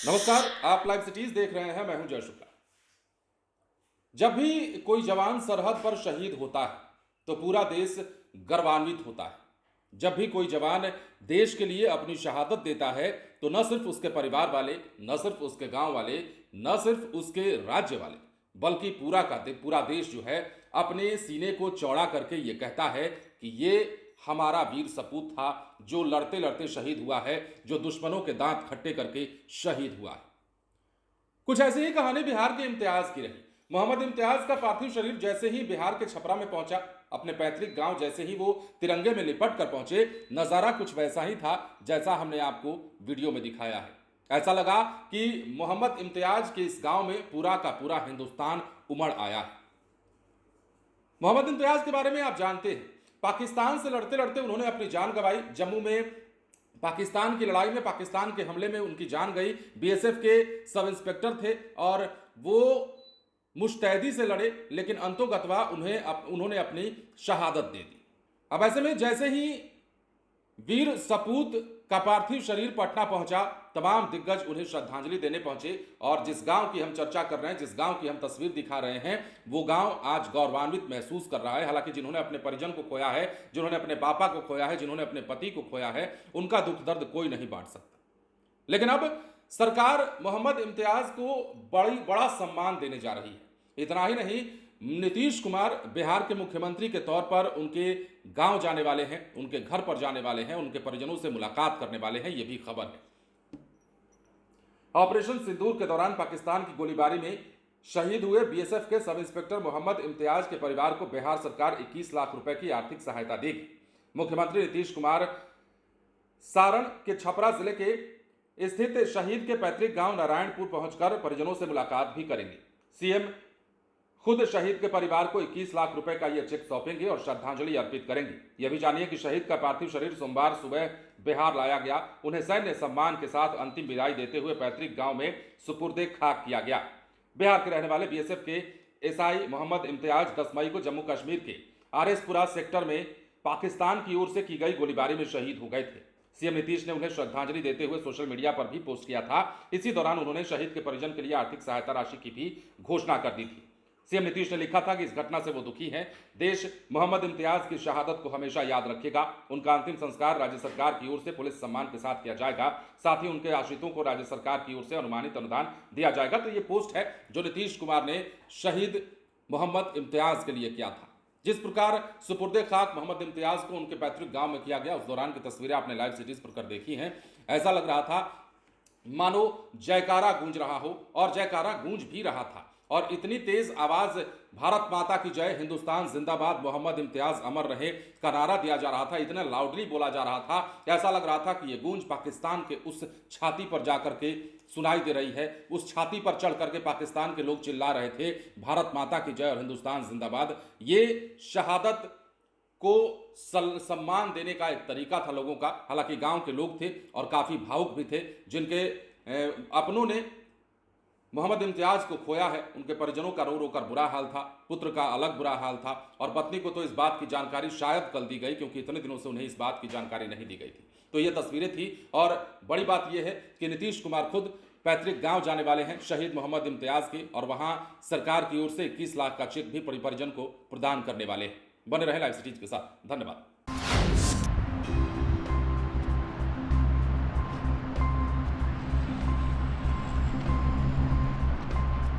नमस्कार, आप live cities देख रहे हैं। मैं हूं जय शुक्ला। जब भी कोई जवान सरहद पर शहीद होता है तो पूरा देश गर्वान्वित होता है। जब भी कोई जवान देश के लिए अपनी शहादत देता है तो न सिर्फ उसके परिवार वाले, न सिर्फ उसके गांव वाले, न सिर्फ उसके राज्य वाले, बल्कि पूरा देश जो है अपने सीने को चौड़ा करके ये कहता है कि ये हमारा वीर सपूत था जो लड़ते लड़ते शहीद हुआ है, जो दुश्मनों के दांत खट्टे करके शहीद हुआ है। कुछ ऐसी ही कहानी बिहार के इम्तियाज की रही। मोहम्मद इम्तियाज का पार्थिव शरीर जैसे ही बिहार के छपरा में पहुंचा, अपने पैतृक गांव जैसे ही वो तिरंगे में लिपट कर पहुंचे, नजारा कुछ वैसा ही था जैसा हमने आपको वीडियो में दिखाया है। ऐसा लगा कि मोहम्मद इम्तियाज के इस गांव में पूरा का पूरा हिंदुस्तान उमड़ आया है। मोहम्मद इम्तियाज के बारे में आप जानते हैं, पाकिस्तान से लड़ते लड़ते उन्होंने अपनी जान गंवाई। जम्मू में पाकिस्तान की लड़ाई में, पाकिस्तान के हमले में उनकी जान गई। बीएसएफ के सब इंस्पेक्टर थे और वो मुस्तैदी से लड़े, लेकिन अंतोगत्वा उन्होंने अपनी शहादत दे दी। अब ऐसे में जैसे ही वीर सपूत का पार्थिव शरीर पटना पहुंचा, तमाम दिग्गज उन्हें श्रद्धांजलि देने पहुंचे। और जिस गांव की हम चर्चा कर रहे हैं, जिस गांव की हम तस्वीर दिखा रहे हैं, वो गांव आज गौरवान्वित महसूस कर रहा है। हालांकि जिन्होंने अपने परिजन को खोया है, जिन्होंने अपने पापा को खोया है, जिन्होंने अपने पति को खोया है, उनका दुख दर्द कोई नहीं बांट सकता। लेकिन अब सरकार मोहम्मद इम्तियाज को बड़ा सम्मान देने जा रही है। इतना ही नहीं, नीतीश कुमार बिहार के मुख्यमंत्री के तौर पर उनके गांव जाने वाले हैं, उनके घर पर जाने वाले हैं, उनके परिजनों से मुलाकात करने वाले हैं, यह भी खबर है। ऑपरेशन सिंदूर के दौरान पाकिस्तान की गोलीबारी में शहीद हुए बीएसएफ के सब इंस्पेक्टर मोहम्मद इम्तियाज के परिवार को बिहार सरकार 21 लाख रुपए की आर्थिक सहायता देगी। मुख्यमंत्री नीतीश कुमार सारण के छपरा जिले के स्थित शहीद के पैतृक गांव नारायणपुर पहुंचकर परिजनों से मुलाकात भी करेंगे। सीएम खुद शहीद के परिवार को 21 लाख रुपए का यह चेक सौंपेंगे और श्रद्धांजलि अर्पित करेंगे। यह भी जानिए कि शहीद का पार्थिव शरीर सोमवार सुबह बिहार लाया गया। उन्हें सैन्य सम्मान के साथ अंतिम विदाई देते हुए पैतृक गांव में सुपुर्दे खाक किया गया। बिहार के रहने वाले बीएसएफ के एसआई मोहम्मद इम्तियाज 10 मई को जम्मू कश्मीर के आरएसपुरा सेक्टर में पाकिस्तान की ओर से की गई गोलीबारी में शहीद हो गए थे। सीएम नीतीश ने उन्हें श्रद्धांजलि देते हुए सोशल मीडिया पर भी पोस्ट किया था। इसी दौरान उन्होंने शहीद के परिजन के लिए आर्थिक सहायता राशि की भी घोषणा कर दी थी। सीएम नीतीश ने लिखा था कि इस घटना से वो दुखी हैं। देश मोहम्मद इम्तियाज की शहादत को हमेशा याद रखेगा। उनका अंतिम संस्कार राज्य सरकार की ओर से पुलिस सम्मान के साथ किया जाएगा। साथ ही उनके आश्रितों को राज्य सरकार की ओर से अनुमानित अनुदान दिया जाएगा। तो ये पोस्ट है जो नीतीश कुमार ने शहीद मोहम्मद इम्तियाज के लिए किया था। जिस प्रकार सुपुर्दे खाक मोहम्मद इम्तियाज को उनके पैतृक गांव में किया गया, उस दौरान की तस्वीरें आपने लाइव सिटीज पर कर देखी हैं। ऐसा लग रहा था मानो जयकारा गूंज रहा हो, और जयकारा गूंज भी रहा था। और इतनी तेज आवाज भारत माता की जय, हिंदुस्तान जिंदाबाद, मोहम्मद इम्तियाज अमर रहे का नारा दिया जा रहा था, इतना लाउडली बोला जा रहा था। ऐसा लग रहा था कि यह गूंज पाकिस्तान के उस छाती पर जाकर के सुनाई दे रही है। उस छाती पर चढ़ करके पाकिस्तान के लोग चिल्ला रहे थे, भारत माता की जय और हिंदुस्तान जिंदाबाद। ये शहादत को सम्मान देने का एक तरीका था लोगों का। हालांकि गांव के लोग थे और काफी भावुक भी थे, जिनके अपनों ने मोहम्मद इम्तियाज को खोया है। उनके परिजनों का रो रो कर बुरा हाल था, पुत्र का अलग बुरा हाल था, और पत्नी को तो इस बात की जानकारी शायद कल दी गई, क्योंकि इतने दिनों से उन्हें इस बात की जानकारी नहीं दी गई थी। तो ये तस्वीरें थी। और बड़ी बात यह है कि नीतीश कुमार खुद पैतृक गांव जाने वाले हैं शहीद मोहम्मद इम्तियाज के, और वहां सरकार की ओर से 21 लाख का चेक भी परिजन को प्रदान करने वाले हैं। बने रहे लाइव सिटीज के साथ। धन्यवाद।